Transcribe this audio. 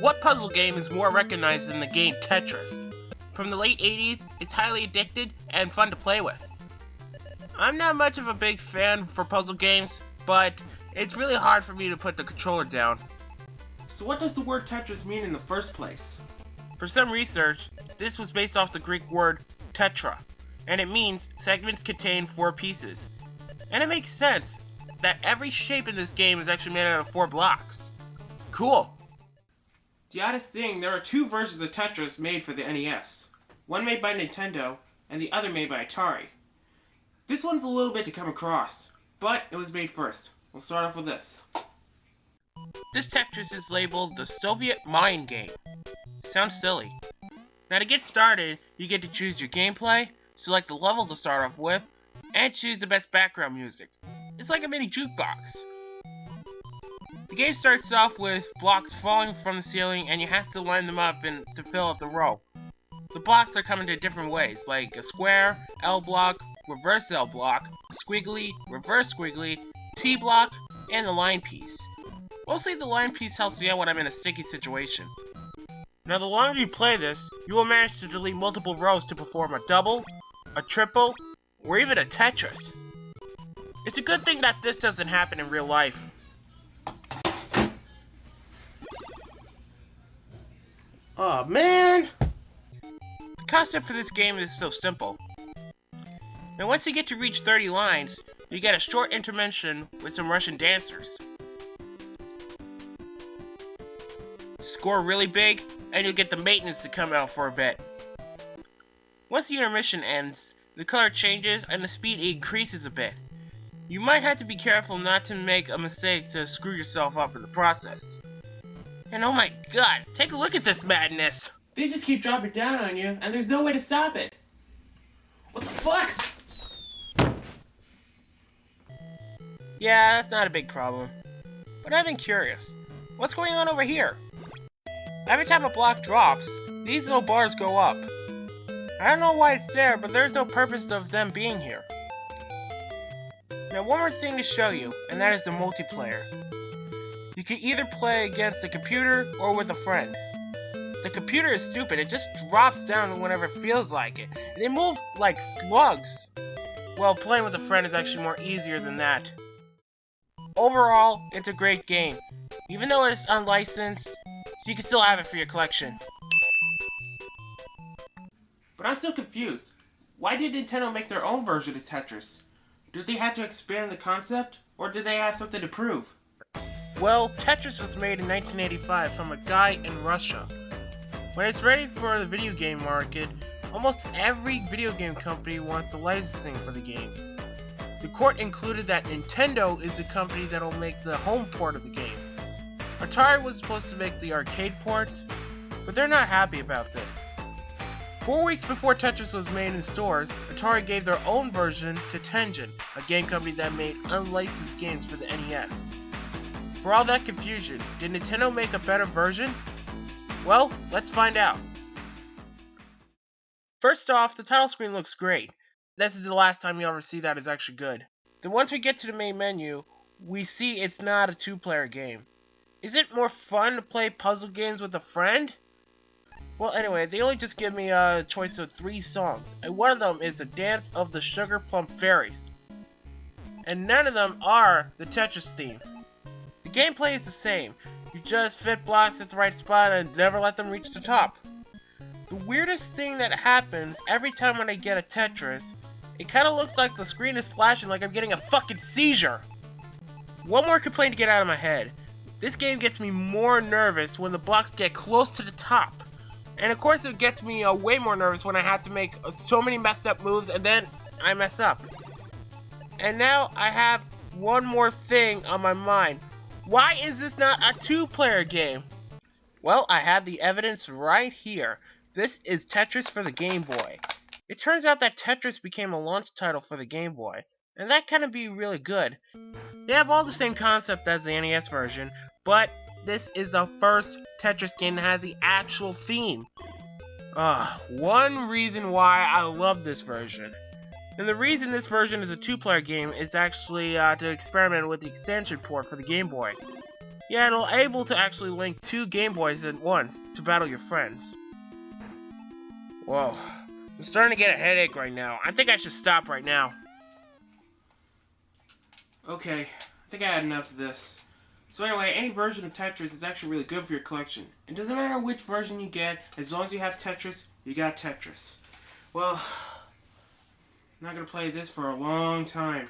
What puzzle game is more recognized than the game Tetris? From the late 80s, it's highly addicted and fun to play with. I'm not much of a big fan for puzzle games, but it's really hard for me to put the controller down. So what does the word Tetris mean in the first place? For some research, this was based off the Greek word tetra, and it means segments contain 4 pieces. And it makes sense that every shape in this game is actually made out of 4 blocks. Cool! The oddest thing, there are 2 versions of Tetris made for the NES. One made by Nintendo, and the other made by Atari. This one's a little bit to come across, but it was made first. We'll start off with this. This Tetris is labeled the Soviet Mind Game. Sounds silly. Now to get started, you get to choose your gameplay, select the level to start off with, and choose the best background music. It's like a mini jukebox. The game starts off with blocks falling from the ceiling, and you have to line them up to fill out the row. The blocks are coming to different ways, like a square, L block, reverse L block, squiggly, reverse squiggly, T block, and the line piece. Mostly the line piece helps me out when I'm in a sticky situation. Now the longer you play this, you will manage to delete multiple rows to perform a double, a triple, or even a Tetris. It's a good thing that this doesn't happen in real life. Aw, man! The concept for this game is so simple. Now once you get to reach 30 lines, you get a short intermission with some Russian dancers. Score really big, and you'll get the maintenance to come out for a bit. Once the intermission ends, the color changes and the speed increases a bit. You might have to be careful not to make a mistake to screw yourself up in the process. And oh my god, take a look at this madness! They just keep dropping down on you, and there's no way to stop it. What the fuck? Yeah, that's not a big problem. But I've been curious. What's going on over here? Every time a block drops, these little bars go up. I don't know why it's there, but there's no purpose of them being here. Now one more thing to show you, and that is the multiplayer. You can either play against the computer or with a friend. The computer is stupid, it just drops down whenever it feels like it. And they move like slugs. Well, playing with a friend is actually more easier than that. Overall, it's a great game. Even though it's unlicensed, you can still have it for your collection. But I'm still confused. Why did Nintendo make their own version of Tetris? Did they have to expand the concept, or did they have something to prove? Well, Tetris was made in 1985 from a guy in Russia. When it's ready for the video game market, almost every video game company wants the licensing for the game. The court included that Nintendo is the company that will make the home port of the game. Atari was supposed to make the arcade ports, but they're not happy about this. 4 weeks before Tetris was made in stores, Atari gave their own version to Tengen, a game company that made unlicensed games for the NES. For all that confusion, did Nintendo make a better version? Well, let's find out. First off, the title screen looks great. This is the last time you'll ever see that is actually good. Then once we get to the main menu, we see it's not a 2-player game. Is it more fun to play puzzle games with a friend? Well, anyway, they only just give me a choice of 3 songs, and one of them is the Dance of the Sugar Plum Fairies. And none of them are the Tetris theme. The gameplay is the same, you just fit blocks at the right spot and never let them reach the top. The weirdest thing that happens every time when I get a Tetris, it kinda looks like the screen is flashing like I'm getting a fucking seizure. One more complaint to get out of my head. This game gets me more nervous when the blocks get close to the top. And of course it gets me way more nervous when I have to make so many messed up moves and then I mess up. And now I have one more thing on my mind. Why is this not a 2-player game? Well, I have the evidence right here. This is Tetris for the Game Boy. It turns out that Tetris became a launch title for the Game Boy, and that can be really good. They have all the same concept as the NES version, but this is the first Tetris game that has the actual theme. One reason why I love this version. And the reason this version is a two-player game is actually to experiment with the extension port for the Game Boy. Yeah, it'll able to actually link two Game Boys at once to battle your friends. Whoa, I'm starting to get a headache right now. I think I should stop right now. Okay, I think I had enough of this. So anyway, any version of Tetris is actually really good for your collection. It doesn't matter which version you get, as long as you have Tetris, you got Tetris. Well, I'm not going to play this for a long time.